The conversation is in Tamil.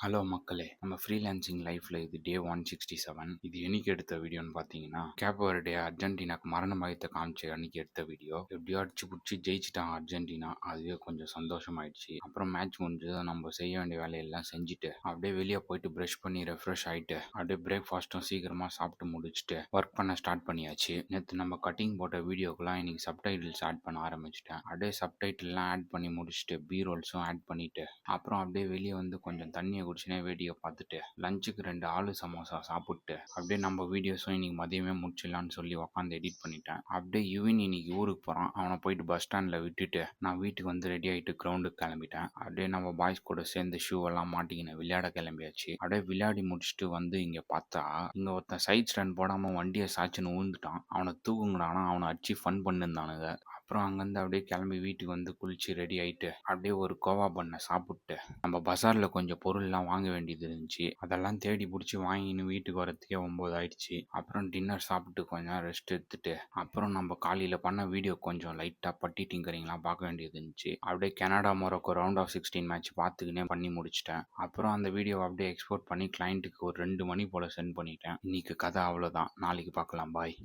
ஹலோ மக்களே! நம்ம ஃப்ரீலான்சிங் லைஃப்ல இது டே 167. இது என்னைக்கு எடுத்த வீடியோன்னு பார்த்தீங்கன்னா, கேப் வெர்டே அர்ஜென்டினாக்கு மரண பயத்த காமிச்ச அன்னைக்கு எடுத்த வீடியோ. எப்படியோ அடிச்சு புடிச்சு ஜெயிச்சுட்டாங்க அர்ஜென்டினா. அதுவே கொஞ்சம் சந்தோஷமாயிடுச்சு. அப்புறம் மேட்ச் முடிஞ்சதும் நம்ம செய்ய வேண்டிய வேலையெல்லாம் செஞ்சுட்டு, அப்படியே வெளிய போயிட்டு பிரஷ் பண்ணி ரெஃப்ரெஷ் ஆயிட்டு, அப்படியே பிரேக்ஃபாஸ்ட்டும் சீக்கிரமா சாப்பிட்டு முடிச்சுட்டு, ஒர்க் பண்ண ஸ்டார்ட் பண்ணியாச்சு. நேத்து நம்ம கட்டிங் போட்ட வீடியோக்கெல்லாம் இன்னைக்கு சப்டைட்டில்ஸ் ஆட் பண்ண ஆரம்பிச்சுட்டேன். அப்படியே சப்டைட்டில்லாம் ஆட் பண்ணி முடிச்சுட்டு, பி ரோல்ஸும் ஆட் பண்ணிட்டு, அப்புறம் அப்படியே வெளிய வந்து கொஞ்சம் தண்ணிய குடிச்சுனே வேடிக்கை பார்த்துட்டு, லஞ்சுக்கு 2 ஆலு சமோசா சாப்பிட்டு, அப்படியே நம்ம வீடியோஸும் இன்னைக்கு மதியமே முடிச்சிடலான்னு சொல்லி உட்காந்து எடிட் பண்ணிட்டேன். அப்படியே யுவின் இன்னைக்கு ஊருக்கு போகிறான். அவனை போயிட்டு பஸ் ஸ்டாண்டில் விட்டுட்டு நான் வீட்டுக்கு வந்து ரெடி ஆகிட்டு கிரவுண்டுக்கு கிளம்பிட்டேன். அப்படியே நம்ம பாய்ஸ் கூட சேர்ந்து ஷூ எல்லாம் மாட்டிக்கின்னு விளையாட கிளம்பியாச்சு. அப்படியே விளையாடி முடிச்சுட்டு வந்து இங்கே பார்த்தா, இங்கே ஒருத்தன் சைட் ஸ்டாண்ட் போடாமல் வண்டியை சாச்சுன்னு ஊந்துட்டான். அவனை தூக்குங்கடானா அவனை அடிச்சு ஃபன் பண்ணிருந்தானுங்க. அப்புறம் அங்கேருந்து அப்படியே கிளம்பி வீட்டுக்கு வந்து குளிச்சு ரெடி ஆகிட்டு அப்படியே ஒரு கோவா பண்ணை சாப்பிட்டு, நம்ம பஜாரில் கொஞ்சம் பொருள்லாம் வாங்க வேண்டியது இருந்துச்சு. அதெல்லாம் தேடி பிடிச்சி வாங்கின்னு வீட்டுக்கு வரத்துக்கே 9 ஆயிடுச்சு. அப்புறம் டின்னர் சாப்பிட்டு கொஞ்ச நேரம் ரெஸ்ட் எடுத்துட்டு, அப்புறம் நம்ம காலையில் பண்ண வீடியோ கொஞ்சம் லைட்டாக பட்டி டிங்கரிங்லாம் பார்க்க வேண்டியது இருந்துச்சு. அப்படியே Canada Morocco round of 16 match பார்த்துக்கினே பண்ணி முடிச்சிட்டேன். அப்புறம் அந்த வீடியோவை அப்படியே எக்ஸ்போர்ட் பண்ணி கிளைண்ட்டுக்கு ஒரு 2 மணி போல் சென்ட் பண்ணிட்டேன். இன்னைக்கு கதை அவ்வளோதான். நாளைக்கு பார்க்கலாம். பாய்.